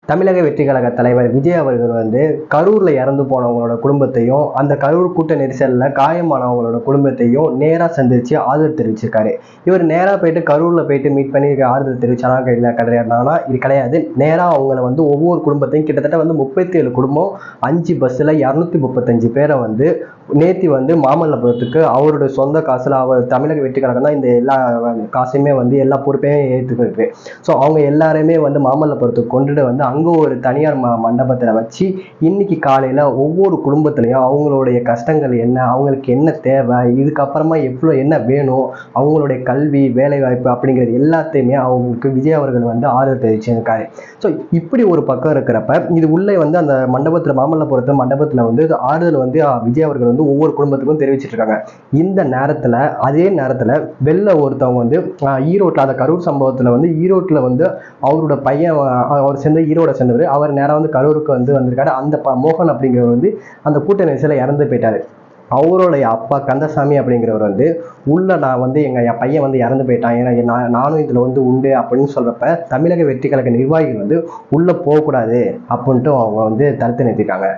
தமிழக வெற்றி கழக தலைவர் விஜய் அவர்கள் வந்து கரூர்ல இறந்து போனவங்களோட குடும்பத்தையும் அந்த கரூர் கூட்ட நெரிசல்ல காயமானவங்களோட குடும்பத்தையும் நேரா சந்திச்சு ஆறுதல் தெரிவிச்சிருக்காரு. இவர் நேரா போயிட்டு கரூர்ல போயிட்டு மீட் பண்ணி ஆறுதல் தெரிவிச்சானா இல்லை கிடையாதுனா இது கிடையாது. நேரா அவங்கள வந்து ஒவ்வொரு குடும்பத்தையும் கிட்டத்தட்ட வந்து 37 குடும்பம் 5 பஸ்ல 235 பேரை வந்து நேத்தி வந்து மாமல்லபுரத்துக்கு அவருடைய சொந்த காசுல அவர் தமிழக வெற்றி கழகம் தான் இந்த எல்லா காசையுமே வந்து எல்லா பொறுப்பையும் ஏற்றுக்கிருக்கு. ஸோ அவங்க எல்லாருமே வந்து மாமல்லபுரத்துக்கு கொண்டுட்டு வந்து அங்கே ஒரு தனியார் மண்டபத்தில் வச்சு இன்னைக்கு காலையில் ஒவ்வொரு குடும்பத்திலையும் அவங்களுடைய கஷ்டங்கள் என்ன, அவங்களுக்கு என்ன தேவை, இதுக்கப்புறமா எவ்வளோ என்ன வேணும், அவங்களுடைய கல்வி வேலைவாய்ப்பு அப்படிங்கிறது எல்லாத்தையுமே அவங்களுக்கு விஜய் அவர்கள் வந்து ஆறுதல் தெரிவிச்சிருக்காரு. ஸோ இப்படி ஒரு பக்கம் இருக்கிறப்ப இது உள்ளே வந்து அந்த மண்டபத்தில் மாமல்லபுரத்து மண்டபத்தில் வந்து ஆறுதல் வந்து விஜய் அவர்கள் வந்து ஒவ்வொரு குடும்பத்துக்கும் தெரிவிச்சிட்டு இருக்காங்க. இந்த நேரத்தில் அதே நேரத்தில் வெளில ஒருத்தவங்க வந்து ஈரோட்டில் அந்த கரூர் சம்பவத்தில் வந்து ஈரோட்டில் வந்து அவரோட பையன் அவர் சேர்ந்து ஈரோட சேர்ந்தவர் அவர் நேரம் வந்து கரூருக்கு வந்து வந்திருக்காரு. அந்த மோகன் அப்படிங்கிறவர் வந்து அந்த கூட்ட நெரிசல இறந்து போயிட்டாரு. அவருடைய அப்பா கந்தசாமி அப்படிங்கிறவர் வந்து உள்ள நான் வந்து என் பையன் வந்து இறந்து போயிட்டான், ஏன்னா நானும் இதுல வந்து உண்டு அப்படின்னு சொல்றப்ப தமிழக வெற்றி கழக நிர்வாகிகள் வந்து உள்ள போகக்கூடாது அப்படின்ட்டு அவங்க வந்து தடுத்து நிறுத்திட்டாங்க.